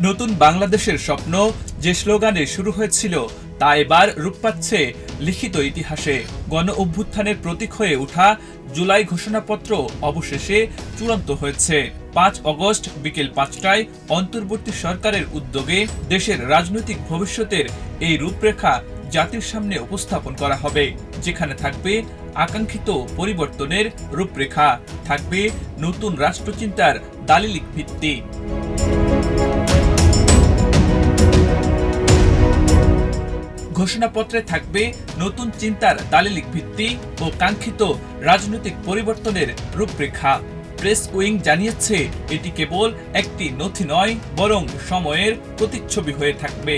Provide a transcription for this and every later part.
নতুন বাংলাদেশের স্বপ্ন যে স্লোগানে শুরু হয়েছিল তা এবার রূপ পাচ্ছে লিখিত ইতিহাসে। গণ অভ্যুত্থানের প্রতীক হয়ে ওঠা জুলাই ঘোষণাপত্র অবশেষে চূড়ান্ত হয়েছে। ৫ আগস্ট বিকেল ৫টায় অন্তর্বর্তী সরকারের উদ্যোগে দেশের রাজনৈতিক ভবিষ্যতের এই রূপরেখা জাতির সামনে উপস্থাপন করা হবে, যেখানে থাকবে আকাঙ্ক্ষিত পরিবর্তনের রূপরেখা, থাকবে নতুন রাষ্ট্রচিন্তার দালিলিক ভিত্তি। ঘোষণাপত্রে থাকবে নতুন চিন্তার দালিলিক ভিত্তি ও কাঙ্ক্ষিত রাজনৈতিক পরিবর্তনের রূপরেখা। প্রেস উইং জানিয়েছে, এটি কেবল একটি নথি নয়, বরং সময়ের প্রতিচ্ছবি হয়ে থাকবে।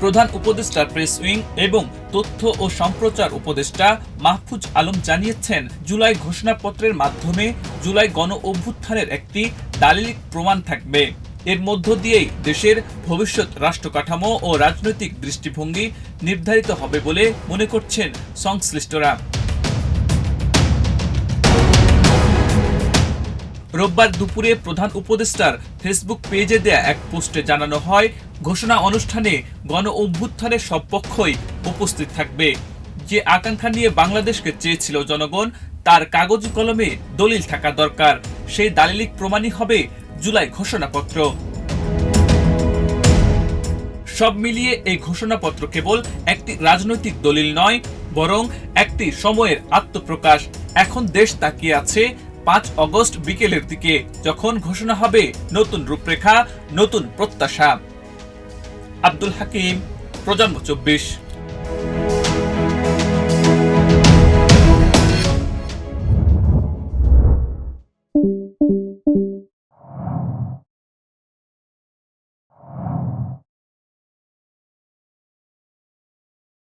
প্রধান উপদেষ্টা প্রেস উইং এবং তথ্য ও সম্প্রচার উপদেষ্টা মাহফুজ আলম জানিয়েছেন, জুলাই ঘোষণাপত্রের মাধ্যমে জুলাই গণ অভ্যুত্থানের একটি দালিলিক প্রমাণ থাকবে। এর মধ্য দিয়েই দেশের ভবিষ্যৎ রাষ্ট্রকাঠামো ও রাজনৈতিক দৃষ্টিভঙ্গি নির্ধারিত হবে বলে মনে করছেন সংশ্লিষ্টরা। রোববার দুপুরে প্রধান উপদেষ্টার ফেসবুক পেজে দেয়া এক পোস্টে জানানো হয়, ঘোষণা অনুষ্ঠানে গণ অভ্যুত্থানের সব পক্ষই উপস্থিত থাকবে। যে আকাঙ্ক্ষা নিয়ে বাংলাদেশকে চেয়েছিল জনগণ, তার কাগজ কলমে দলিল থাকা দরকার। সেই দালিলিক প্রমাণই হবে জুলাই ঘোষণাপত্র। সব মিলিয়ে এই ঘোষণাপত্র কেবল একটি রাজনৈতিক দলিল নয়, বরং একটি সময়ের আত্মপ্রকাশ। এখন দেশ তাকিয়ে আছে ৫ আগস্ট বিকেলের দিকে, যখন ঘোষণা হবে নতুন রূপরেখা, নতুন প্রত্যাশা। আব্দুল হাকিম, প্রজন্ম ২৪।